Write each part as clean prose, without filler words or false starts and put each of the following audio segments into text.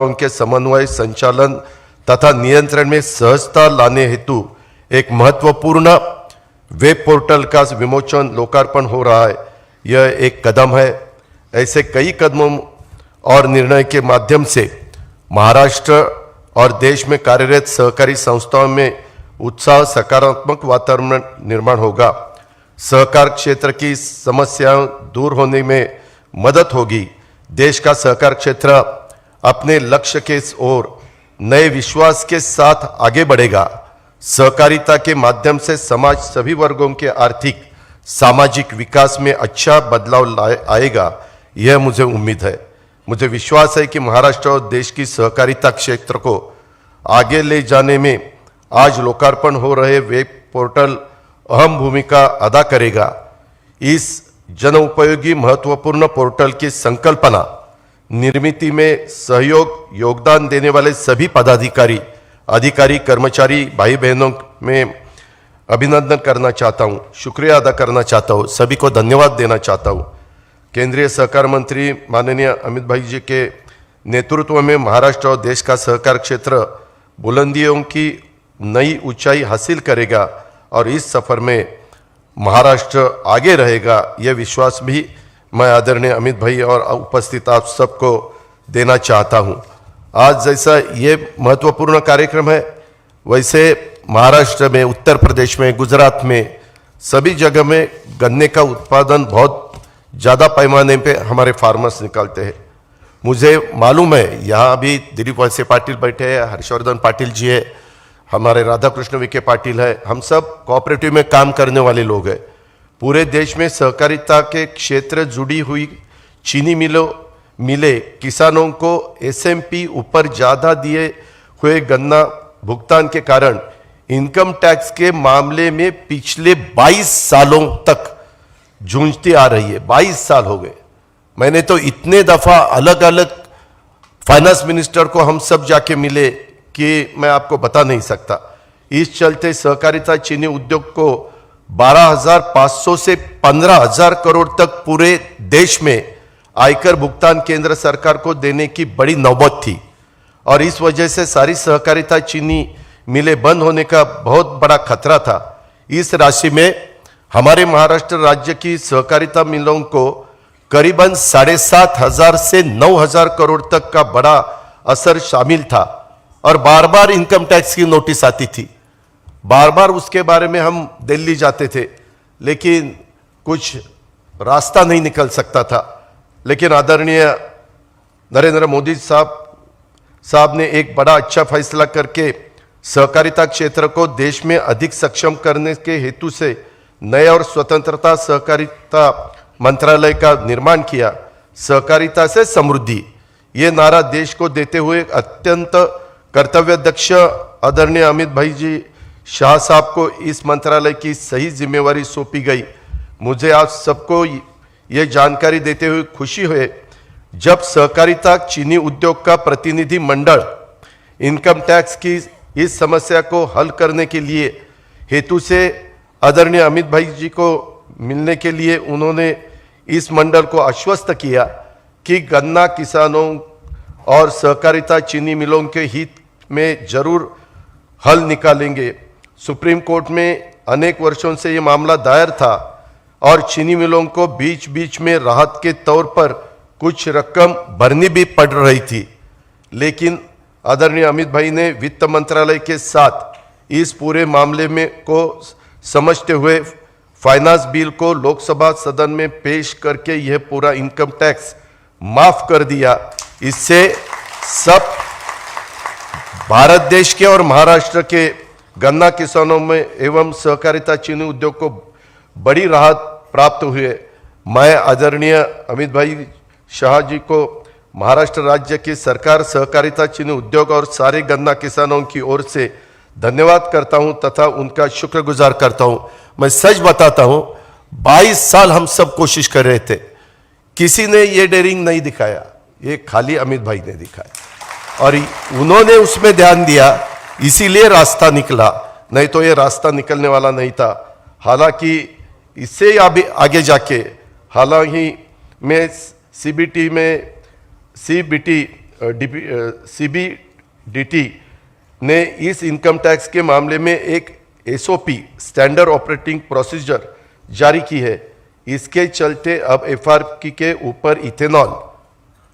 उनके समन्वय, संचालन तथा नियंत्रण में सहजता लाने हेतु एक महत्वपूर्ण वेब पोर्टल का विमोचन लोकार्पण हो रहा है। यह एक कदम है। ऐसे कई कदमों और निर्णय के माध्यम से महाराष्ट्र और देश में कार्यरत सहकारी संस्थाओं में उत्साह, सकारात्मक वातावरण निर्माण होगा। सहकार क्षेत्र की समस्याएं दूर होने में मदद होगी। देश का सहकार क्षेत्र अपने लक्ष्य के ओर नए विश्वास के साथ आगे बढ़ेगा। सहकारिता के माध्यम से समाज सभी वर्गों के आर्थिक, सामाजिक विकास में अच्छा बदलाव आएगा, यह मुझे उम्मीद है। मुझे विश्वास है कि महाराष्ट्र और देश की सहकारिता क्षेत्र को आगे ले जाने में आज लोकार्पण हो रहे वेब पोर्टल अहम भूमिका अदा करेगा। इस जनोपयोगी महत्वपूर्ण पोर्टल की संकल्पना निर्मिति में योगदान देने वाले सभी पदाधिकारी, अधिकारी, कर्मचारी, भाई बहनों में अभिनंदन करना चाहता हूं, शुक्रिया अदा करना चाहता हूं, सभी को धन्यवाद देना चाहता हूं। केंद्रीय सहकार मंत्री माननीय अमित भाई जी के नेतृत्व में महाराष्ट्र और देश का सहकार क्षेत्र बुलंदियों की नई ऊंचाई हासिल करेगा और इस सफर में महाराष्ट्र आगे रहेगा, यह विश्वास भी मैं आदरणीय अमित भाई और उपस्थित आप सबको देना चाहता हूं। आज जैसा ये महत्वपूर्ण कार्यक्रम है, वैसे महाराष्ट्र में, उत्तर प्रदेश में, गुजरात में सभी जगह में गन्ने का उत्पादन बहुत ज़्यादा पैमाने पे हमारे फार्मर्स निकालते हैं। मुझे मालूम है यहाँ भी दिलीप वळसे पाटिल बैठे हैं, हर्षवर्धन पाटिल जी है, हमारे राधाकृष्ण विखे पाटिल है, हम सब कोऑपरेटिव में काम करने वाले लोग हैं। पूरे देश में सहकारिता के क्षेत्र जुड़ी हुई चीनी मिले किसानों को एसएमपी ऊपर ज़्यादा दिए हुए गन्ना भुगतान के कारण इनकम टैक्स के मामले में पिछले 22 सालों तक जूझती आ रही है। 22 साल हो गए। मैंने तो इतने दफा अलग अलग फाइनेंस मिनिस्टर को हम सब जाके मिले कि मैं आपको बता नहीं सकता। इस चलते सहकारिता चीनी उद्योग को 12,500 से 15,000 करोड़ तक पूरे देश में आयकर भुगतान केंद्र सरकार को देने की बड़ी नौबत थी और इस वजह से सारी सहकारिता चीनी मिलें बंद होने का बहुत बड़ा खतरा था। इस राशि में हमारे महाराष्ट्र राज्य की सहकारिता मिलों को करीबन 7,500 से 9,000 करोड़ तक का बड़ा असर शामिल था और बार बार इनकम टैक्स की नोटिस आती थी। बार बार उसके बारे में हम दिल्ली जाते थे, लेकिन कुछ रास्ता नहीं निकल सकता था। लेकिन आदरणीय नरेंद्र मोदी साहब ने एक बड़ा अच्छा फैसला करके सहकारिता क्षेत्र को देश में अधिक सक्षम करने के हेतु से नए और स्वतंत्रता सहकारिता मंत्रालय का निर्माण किया। सहकारिता से समृद्धि, ये नारा देश को देते हुए अत्यंत कर्तव्यदक्ष आदरणीय अमित भाई जी शाह साहब को इस मंत्रालय की सही जिम्मेवारी सौंपी गई। मुझे आप सबको ये जानकारी देते हुए खुशी हुई जब सहकारिता चीनी उद्योग का प्रतिनिधि मंडल इनकम टैक्स की इस समस्या को हल करने के लिए हेतु से आदरणीय अमित भाई जी को मिलने के लिए उन्होंने इस मंडल को आश्वस्त किया कि गन्ना किसानों और सहकारिता चीनी मिलों के हित में जरूर हल निकालेंगे। सुप्रीम कोर्ट में अनेक वर्षों से ये मामला दायर था और चीनी मिलों को बीच बीच में राहत के तौर पर कुछ रकम भरनी भी पड़ रही थी, लेकिन आदरणीय अमित भाई ने वित्त मंत्रालय के साथ इस पूरे मामले में को समझते हुए फाइनेंस बिल को लोकसभा सदन में पेश करके यह पूरा इनकम टैक्स माफ कर दिया। इससे सब भारत देश के और महाराष्ट्र के गन्ना किसानों में एवं सहकारिता चीनी उद्योग को बड़ी राहत प्राप्त हुई है। मैं आदरणीय अमित भाई शाह जी को महाराष्ट्र राज्य की सरकार, सहकारिता चीनी उद्योग और सारे गन्ना किसानों की ओर से धन्यवाद करता हूं तथा उनका शुक्रगुजार करता हूं। मैं सच बताता हूं, 22 साल हम सब कोशिश कर रहे थे, किसी ने ये डेयरिंग नहीं दिखाया, ये खाली अमित भाई ने दिखाया और उन्होंने उसमें ध्यान दिया, इसीलिए रास्ता निकला, नहीं तो ये रास्ता निकलने वाला नहीं था। हालांकि इससे आगे जाके हालांकि मैं सीबीटी CBDT ने इस इनकम टैक्स के मामले में एक SOP स्टैंडर्ड ऑपरेटिंग प्रोसीजर जारी की है। इसके चलते अब FRP के ऊपर इथेनॉल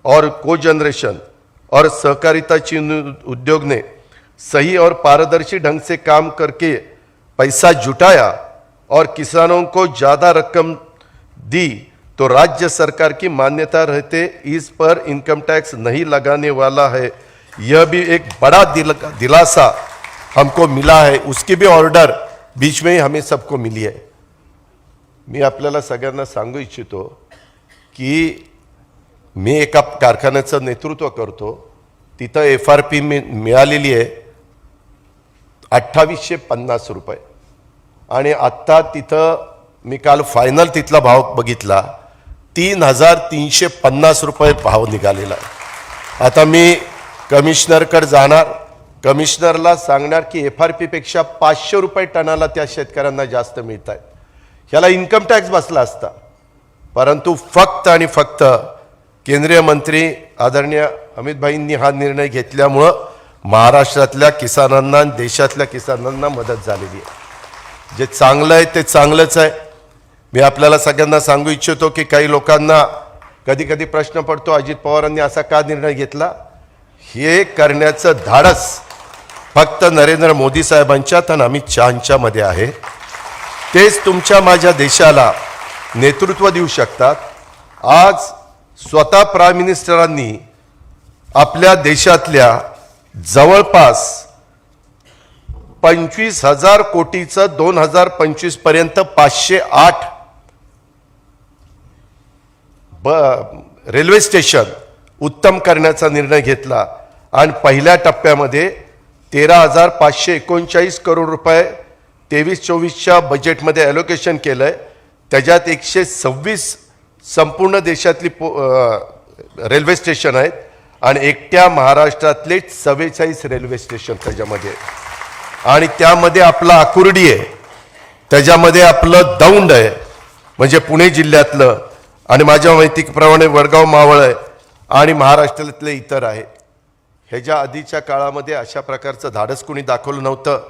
और कोजनरेशन और सहकारिता चीनी उद्योग ने सही और पारदर्शी ढंग से काम करके पैसा जुटाया और किसानों को ज़्यादा रकम दी तो राज्य सरकार की मान्यता रहते इस पर इनकम टैक्स नहीं लगाने वाला है। यह भी एक बड़ा दिलासा हमको मिला है। उसकी भी ऑर्डर बीच में ही हमें सबको मिली है। मी आपल्याला सगळ्यांना सांगू इच्छितो की मी एका कारखान्याचं नेतृत्व करतो। तिथं FRP मिळालेली आहे 2850 रुपये आणि आत्ता तिथं मी काल फायनल तिथला भाव बघितला 3350 रुपये भाव निघालेला आहे। आता मी कमिशनरकडे जाणार, कमिशनरला सांगणार की FRP पेक्षा 500 रुपये टनाला त्या शेतकऱ्यांना जास्त मिळत आहेत। ह्याला इन्कम टॅक्स बसला असता, परंतु फक्त आणि फक्त केंद्रीय मंत्री आदरणीय अमित भाईंनी हा निर्णय घेतल्यामुळं महाराष्ट्रातल्या किसानांना, देशातल्या किसानांना मदत झालेली आहे। जे चांगलं आहे ते चांगलंच आहे। मी आपल्याला सगळ्यांना सांगू इच्छितो की काही लोकांना कधी कधी प्रश्न पडतो अजित पवारांनी असा का निर्णय घेतला। हे करण्याचं धाडस फक्त नरेंद्र मोदी साहेबांच्यात आणि अमित शहांच्या मध्ये आहे। तेच तुमच्या माझ्या देशाला नेतृत्व देऊ शकतात। आज स्वतः प्राईम मिनिस्टरांनी आपल्या देशातल्या जवळपास 25,000 कोटीचं 2025 पर्यंत 508 रेल्वे स्टेशन उत्तम करण्याचा निर्णय घेतला आणि पहिल्या टप्प्यामध्ये 13,539 करोड रुपये 23-24च्या बजेटमध्ये ॲलोकेशन केलंय। त्याच्यात 126 संपूर्ण देशातली रेल्वे स्टेशन आहेत आणि एकट्या महाराष्ट्रातले 44 रेल्वे स्टेशन त्याच्यामध्ये, आणि त्यामध्ये आपला आकुर्डी आहे, त्याच्यामध्ये आपलं दौंड आहे म्हणजे पुणे जिल्ह्यातलं, आणि माझ्या माहितीप्रमाणे वडगाव मावळ आहे आणि महाराष्ट्रातले इतर आहेत। ह्याच्या आधीच्या काळामध्ये अशा प्रकारचं धाडस कोणी दाखवलं नव्हतं।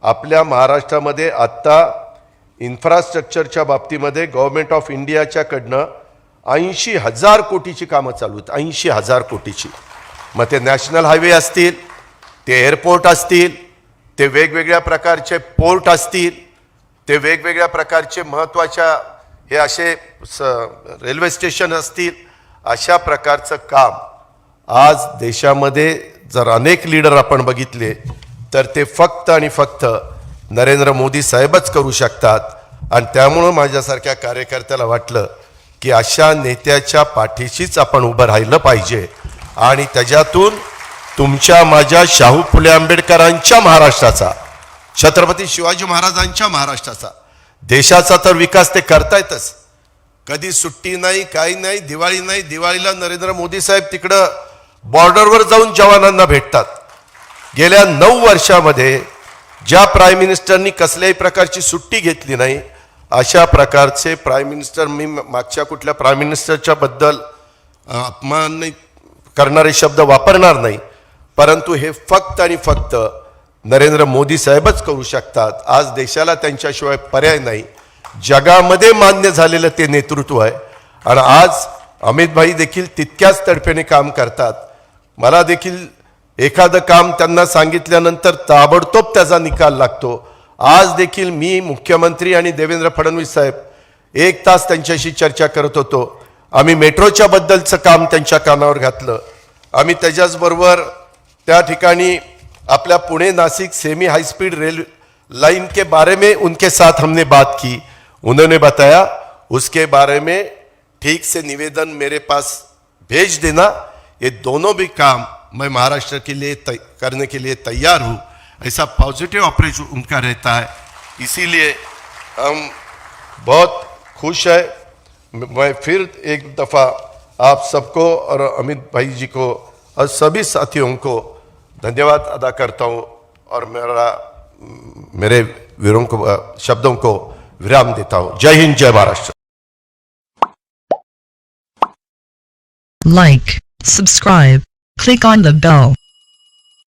आपल्या महाराष्ट्रामध्ये आत्ता इन्फ्रास्ट्रक्चरच्या बाबतीमध्ये गव्हर्नमेंट ऑफ इंडियाच्याकडनं 80,000 कोटीची कामं चालू आहेत। 80,000 कोटीची, मग ते नॅशनल हायवे असतील, ते एअरपोर्ट असतील, ते वेगवेगळ्या प्रकारचे पोर्ट असतील, ते वेगवेगळ्या प्रकारचे महत्त्वाच्या हे असे रेल्वे स्टेशन असतील, अशा प्रकारचं काम आज देशामध्ये जर अनेक लीडर आपण बघितले तर ते फक्त आणि फक्त नरेंद्र मोदी साहेबच करू शकतात। आणि त्यामुळे माझ्यासारख्या कार्यकर्त्याला वाटलं की अशा नेत्याच्या पाठीशीच आपण उभं राहिलं पाहिजे आणि त्याच्यातून तुमच्या माझ्या शाहू फुले आंबेडकरांच्या महाराष्ट्राचा, छत्रपती शिवाजी महाराजांच्या महाराष्ट्राचा, देशाचा तर विकास ते करतायतच। कधी सुट्टी नाही, काही नाही, दिवाळी नाही, दिवाळीला नरेंद्र मोदी साहेब तिकडं बॉर्डरवर जाऊन जवानांना भेटतात। गेल्या 9 वर्षामध्ये ज्या प्राईम मिनिस्टरनी कसल्याही प्रकारची सुट्टी घेतली नाही अशा प्रकारचे प्राईम मिनिस्टर, मी मागच्या कुठल्या प्राईम मिनिस्टरच्या बद्दल अपमान करणारे शब्द वापरणार नाही, परंतु हे फक्त आणि फक्त नरेंद्र मोदी साहेबच करू शकतात। आज देशाला त्यांच्याशिवाय पर्याय नाही। जगामध्ये मान्य झालेलं ते नेतृत्व आहे आणि आज अमित भाई देखील तितक्याच तडफेने काम करतात। मला देखील एखादं काम त्यांना सांगितल्यानंतर ताबडतोब त्याचा निकाल लागतो। आज देखील मी मुख्यमंत्री आणि देवेंद्र फडणवीस साहेब 1 तास त्यांच्याशी चर्चा करत होतो। आम्ही मेट्रोच्या बद्दलचं काम त्यांच्या कानावर घातलं। आम्ही त्याच्याचबरोबर त्या ठिकाणी अपना Pune Nashik semi high speed rail line के बारे में उनके साथ हमने बात की। उन्होंने बताया उसके बारे में ठीक से निवेदन मेरे पास भेज देना। ये दोनों भी काम मैं महाराष्ट्र के लिए करने के लिए तैयार हूँ। ऐसा पॉजिटिव अप्रोच उनका रहता है, इसीलिए हम बहुत खुश है। मैं फिर एक दफ़ा आप सबको और अमित भाई जी को और सभी साथियों को धन्यवाद अदा करता हूँ और मेरे वीरों को शब्दों को विराम देता हूँ। जय हिंद, जय Maharashtra. Like, subscribe, Click on the bell.